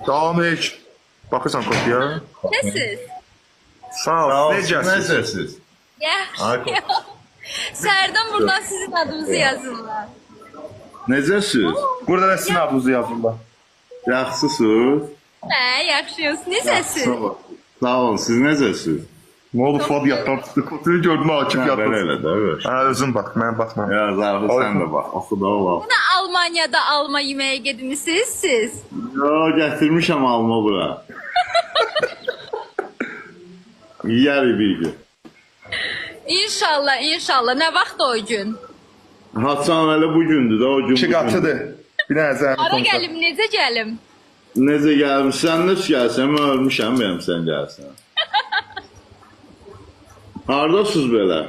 Devam et. Bakırsan kopya. Nəsiz? Sağ ol. Necəsiz? Necəsiz? Yaxşı. Sərdən buradan sizin adınızı yazırlar. Necəsiz? Burada da sizin adınızı yazırlar. Yaxşısınız? Hə, yaxşıyız. Necəsiz? Sağ olun, siz necəsiz? Ne oldu Fuad yatdan tutdu. Kopyanı gördüm Akif Belə yatdan. elə də, evet. Ha özün bak, mən baxmam. Ya Zarfı sən də bax, oxu da ola. Buna Almaniyada alma yeməyə gedmisiniz siz? Yo, gətirmişəm alma bura. Yiyərik bir gün. İnşallah, inşallah. Nə vaxt o gün? Haçan elə bu gündür də, o gün. İki qatıdır. Bir dənə zəhmət Ara olacaq. gəlim, necə gəlim? Necə gəlmişsən, necə gəlsən, mən ölmüşəm benim sən gəlsən. Hardasınız belə?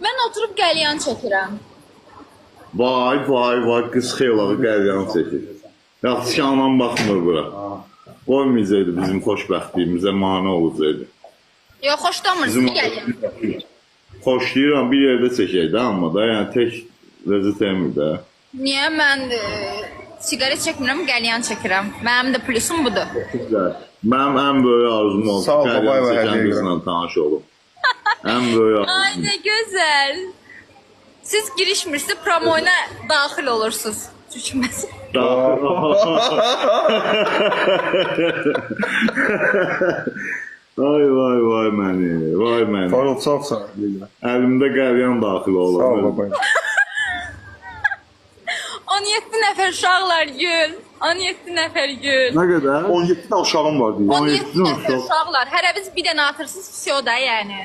Mən oturub qəlyan çəkirəm. Vay, vay, vay, qız xeylağı qəlyan çəkir. Yaxşı ki, anam baxmır bura. Qoymayacaqdı bizim xoşbəxtliyimizə mane olacaqdı. Yox, xoşlamırsın, gəlin. Xoşlayıram, bir yerdə çəkək də, amma da, yəni tək ləzzət emir də. Niyə mən siqaret çəkmirəm, qəlyan çəkirəm. Mənim də plusum budur. Güzel. Mənim ən böyük arzum oldu. Sağ ol, babay və çəkən hədiyyə qızla tanış olum. Ən böyük Ay, arzum. nə gözəl. Siz girişmirsiniz, promoyuna daxil olursunuz. Düşməsin. Ay, vay, vay məni, vay məni. Farol çox sağ ol. Əlimdə qəlyan daxil olur. Sağ ol babay. 17 nəfər uşaqlar gül. 17 nəfər gül. Nə qədər? 17 tane uşağım var deyir. 17 17 nəfər uşaq. uşaqlar. Hərə biz bir dənə atırsınız, всё da yəni.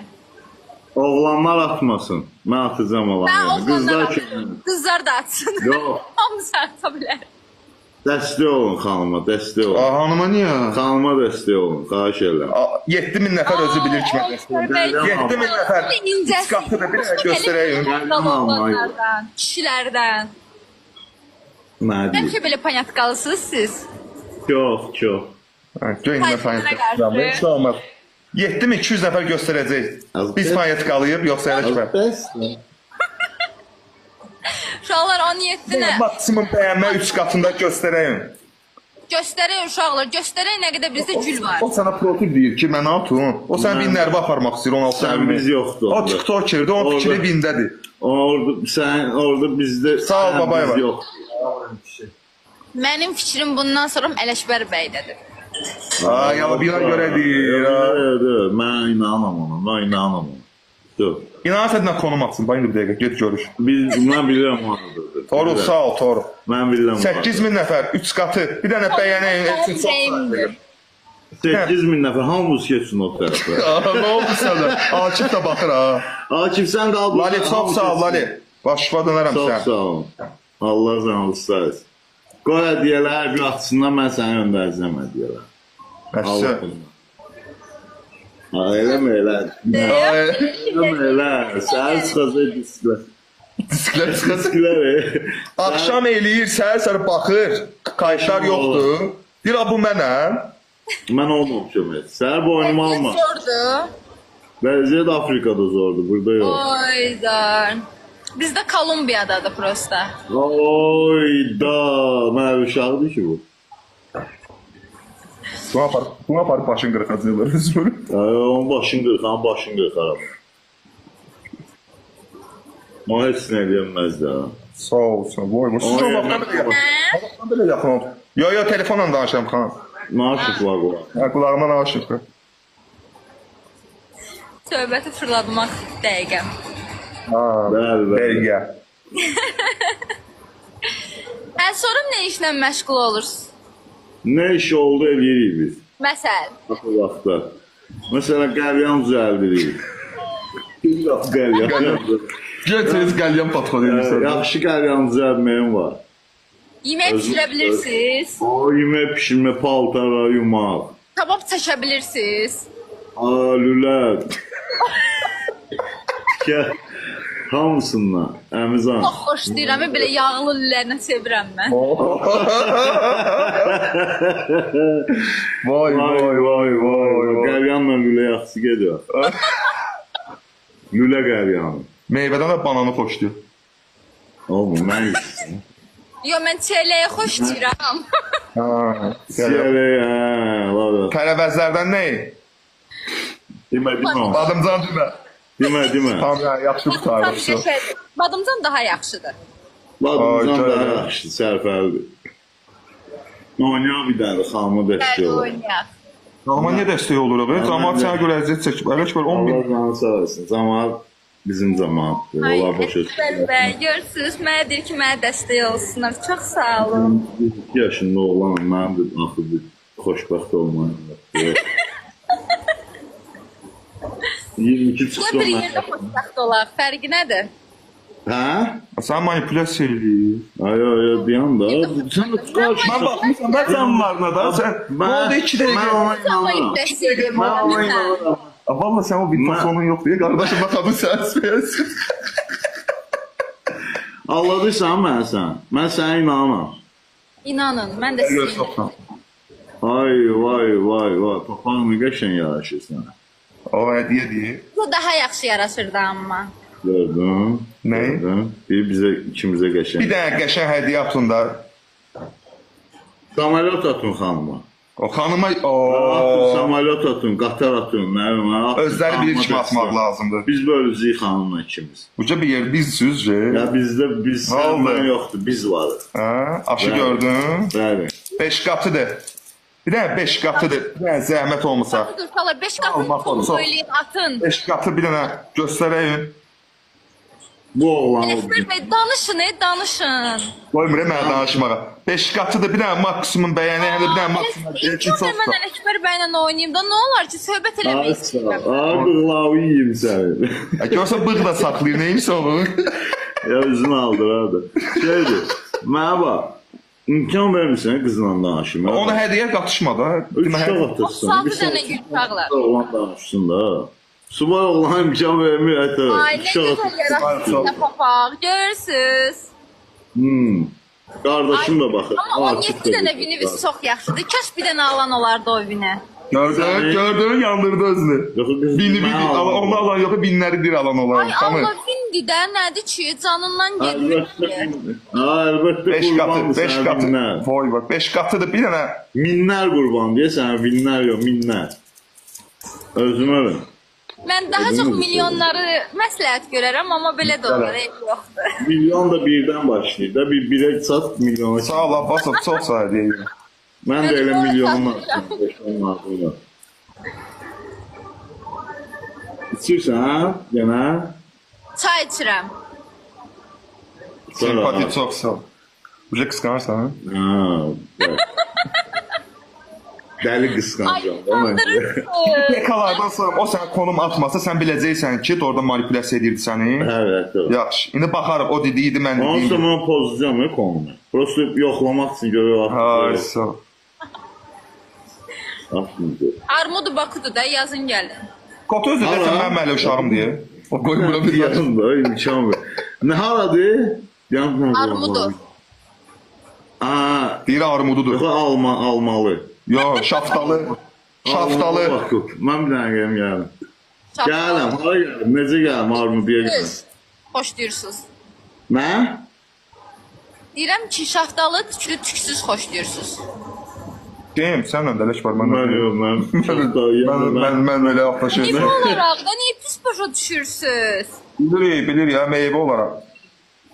Oğlanlar atmasın. Mən atacağım Mən oğlanları. oğlanlar Qızlar atırsın. kimi. Qızlar da atsın. Yox. Hamısı ata bilər. Dəstək olun xanıma, dəstək olun. Aa, hanıma niye? Xanıma dəstək olun, xahiş edirəm. 7000 nəfər özü bilir ki mən dəstəyim. 7000 nəfər. Üç qatı da bir dənə göstərəyim. Oğlanlardan, kişilərdən. Nə deyim? Həmişə belə panyatkalısınız siz. Çox, çox. Göynümə Hayır, fayetkalayıb. qarşı. Heç olmaz. 7200 nəfər göstərəcək. Biz fayetkalayıb, yoxsa elə ki. Bəs. Uşaqlar 17 nə? Maksimum bəyənmə 3 qatında göstərəyim. Göstərin uşaqlar, göstərin nə qədər bizdə gül var. O sana profil deyir ki, mən atım. O sən bir nərvə aparmaq istəyir 16 Sən nəvə. biz yoxdur O orada. TikTokerdir, onun fikri bindədir. Orada bizdə Sağ ol, babay var. yox. Mənim fikrim bundan sonra Ələşbər bəydədir. Ay, ya bir an görə deyir. Mən inanam ona, mən inanam ona. Yox. İnanat edinə konum atsın, bayın bir dəqiqə, get görüş. Mən bilirəm onu. Toru, sağ ol, Toru. Mən bilirəm onu. 8000 nəfər, 3 qatı, bir dənə bəyənəyin, üçün çox Şeyimdir. 8000 nəfər, hamımız keçsin o tərəfə. nə oldu sənə? Akif də baxır ha. Akif, sən qal. Lali, çox sağ ol, Lali. Başıfa dönərəm Çox sən. sağ ol. Allah canı sağ olsun. Qoy hədiyələr bir atsınlar, mən səni göndərəcəm hədiyələr. Nəşsə. Eləmə elə. Eləmə elə. Səhər çıxacaq disklər. Disklər çıxasın. Disklər. Akşam eləyir, səhər baxır, kayıtlar yoxdur. Deyir, bu mənəm. Mən olmamışam heç. Səhər boynumu alma. Zordur. Vəziyyət Afrikada zordur, burada yox. Oydan. Bizdə Kolumbiyadadır prosta. Oyda. Mən uşaqdır ki bu. Buna aparıb başın qırxacaqlar. Onun başını qırxan, başını qırxaram. Ona heç nə eləyəməz də. Sağ olsun, boy. Bu sizə baxdan belə yaxın oldu. Yo, telefonla danışıram, xanım. Naşıq var bu. Qulağıma naşıqdır. Söhbəti fırlatmaq dəqiqəm. Bəli, bəli. Dəqiqə. Sonra nə işlə məşğul olursunuz? Nə iş oldu eləyirik biz. Məsəl. Axı vaxtda. Məsələn, qəlyan düzəldirik. Yox, qəlyan. Gətirsiniz qəlyan patron edirsən. Yaxşı qəlyan düzəltməyim var. Yemək pişirə bilirsiniz. O, yemək pişirmə, paltara, yumaq. Kabab çəkə bilirsiniz. Lülər. Hamısından, əmizan. Çox xoş deyirəm, belə yağlı lülərlə sevirəm mən. Vay, vay, vay, vay. Qəlyanla lülə yaxşı gedir. Lülə qəlyanı. Meyvədən də bananı xoşlayır. Oğlum, mən istəyirəm. Yo, mən çələyə xoş deyirəm. Ha. Siyerə, var. Tərəvəzlərdən nə? Demə, demə. Badımcan demə. Demə. Tamam ya, yaxşı qutarıq. Badımcan daha yaxşıdır. Badımcan Ay, da canım. yaxşı, sərfəlidir. Oynayaq bir dənə xanımı dəstək Bəli, olar. oynayaq. Amma niyə dəstək oluruq? Cəmaat sənə görə əziyyət çəkib. Ələk belə 10 Allah min. canı sağ olsun. Cəmaat bizim cəmaatdır. Ay, Onlar başa Əkbər bəy, görürsünüz, mənə deyir ki, mənə dəstək olsunlar. Çox sağ olun. 22 yaşında olan mənim də axı bir xoşbəxt olmayım. 22 Ya çıxdı bir mən. yerdə xoşbəxt olaq. Fərqi nədir? Hə? Sən manipulyasiya eləyir. Ay, dayan da. Sən Mən baxmışam, mən sənin varına da. Sən nə oldu 2 Mən dəqiqə? ona Amma inanıram. dəstək Mən ona edirəm. inanıram. Valla sən o vitosonun yox deyə qardaşım baxadı sən səyəsin. Anladıysan mən sən. Mən sənə inanıram. İnanın, mən də Gör sizin. çoxdan. Ay, vay. Papağan nə qəşəng yaraşırsan. O hədiyyə deyir. Bu daha yaxşı yaraşırdı amma. Gördün? Nə? Gördün? Bir bizə ikimizə qəşəng. Bir dənə qəşəng hədiyyə atın da. Samolyot atın xanıma. O xanıma Atın, o samolyot atın, qatar atın, nə bilim, atın. özləri bilir kimi Xanıma atmaq dəstək. lazımdır. Biz bölücüyük xanımla ikimiz. Uca bir yer biz sizcə. Ya bizdə biz Ne oldu? səndən yoxdur, biz varıq. Hə, aşı Bəli. gördün. Bəli. 5 qatıdır. Bir dənə 5 qatıdır. Bir dənə zəhmət olmasa. Dur, uşaqlar 5 qatını Allah çox korusun. söyləyin, atın. 5 qatı bir dənə göstərəyin. Bu oğlan Əkbər bəy, danışın, danışın. Qoymur mənə danışmağa. 5 qatıdır bir dənə maksimum bəyəni, həm də bir dənə maksimum. İlk öndə mən Əkbər bəylə oynayayım da, nə olar ki, söhbət eləmək istəyirəm. Bığlağı yiyeyim səni. Görsən bığ da saxlayır, neymiş olur? Ya üzünü aldır hadi. Şeydir, mənə bax, imkan vermirsən qızla danışım. Ona hədiyyə qatışma da. Üç uşaq atırsın. 36 dənə gül uşaqlar. Oğlan danışsın da. Subay oğlan imkan vermir, hətta Ay, nə uşaq gözəl atırsın. yaraşırsın da papaq, görürsünüz. Qardaşım da baxır. Amma Akif 17 də dənə bir vinimiz çox yaxşıdır. Kaş bir dənə alan olardı o vinə. Gördün, yandırdı özünü. Yox, Bini bir, onu alan yox, binləri bir alan olar. Ay Allah vindi də, nədir ki, canından Əlbəttə, gedir. əlbəttə 5 qatı, qurbandır 5 sənə qatı. minlər. Vay bak, 5 qatıdır bir dənə. Minlər qurban deyəsən, minlər yox, minlər. Özümə ver. Mən daha Ödünü çox mü milyonları məsləhət görərəm, amma belə də olur, eyb yoxdur. Milyon da birdən başlayır da, bir birə çat milyona. Sağ ol Abbasov, çox sağ ol deyirəm. Mən də elə Mən milyonlar satacağım. 5-10 ardıyla. İçirsən ha? Yenə? Çay içirəm. Sempati çox sağ ol. Uca qısqanırsan? Ha, bəli. Dəli Ay, qısqancam da mən. utandırırsın. Pekalardan sonra o sənə konum atmasa, sən biləcəksən ki, orada manipulyasiya edirdi səni. Evet, evet. Yaxşı, indi baxarıq, o dediydi, mən Ondan sonra dediydim. mən pozacağım ya konumu. Prosto yoxlamaq üçün görüyor. Ay, sağ ol. Armudu Bakudu da yazın gəlin. Qotu özü Hala. desən, mən məli uşağım deyə. O qoymura bir yazın. Yanında imkan ver. Nə haradır? Yanında. Armudu. Aa, Deyir armududur. yox almalı. Yo, şaftalı. Şaftalı. Mən bir dənə gəlim. Gələm, hara gəlim? Necə gəlim armuduya gəlim? Düz. Xoşlayırsınız. Nə? Deyirəm ki, şaftalı tüklü tüksüz xoşlayırsınız. Deyim, sənlə də leş var, mən Mən yox, mən elə yaxlaşır. Niyə olaraq da niyə pis başa düşürsünüz? Bilir ya, meyvə olaraq.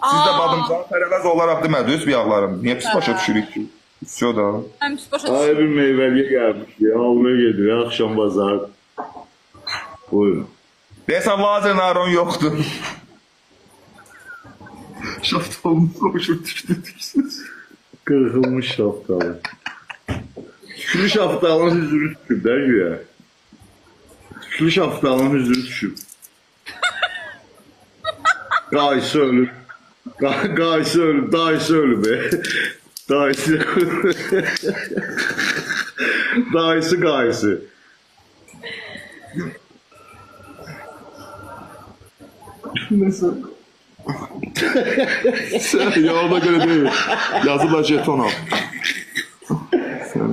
Siz də Aa. badımcan tərəvəz olaraq demədiniz biyaqlarım. Niyə pis başa düşürük ki? Üstü da. Mən pis başa Ay düşürüm. bir meyvəliyə gəlmiş. Almaya gedir, axşam bazar. Buyurun. Deyəsən, lazer naron yoxdur. Şaftalını qoşur, tüksüz. Qırılmış şaftalı. Tüklü şaftalının hüzürü düşüb də güya. Tüklü şaftalının hüzürü düşüb. Qaysı ölüb. Qaysı ölüb, dayısı ölüb. Dayısı Dayısı qaysı. Nəsə? Ya ona görə deyil. Yazıblar jeton al.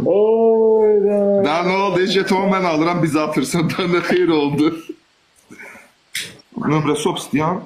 Oyda. Daha nə oldu? Jeton mən alıram, bizi atırsan. Daha nə xeyir oldu. Nömrə sop istəyən.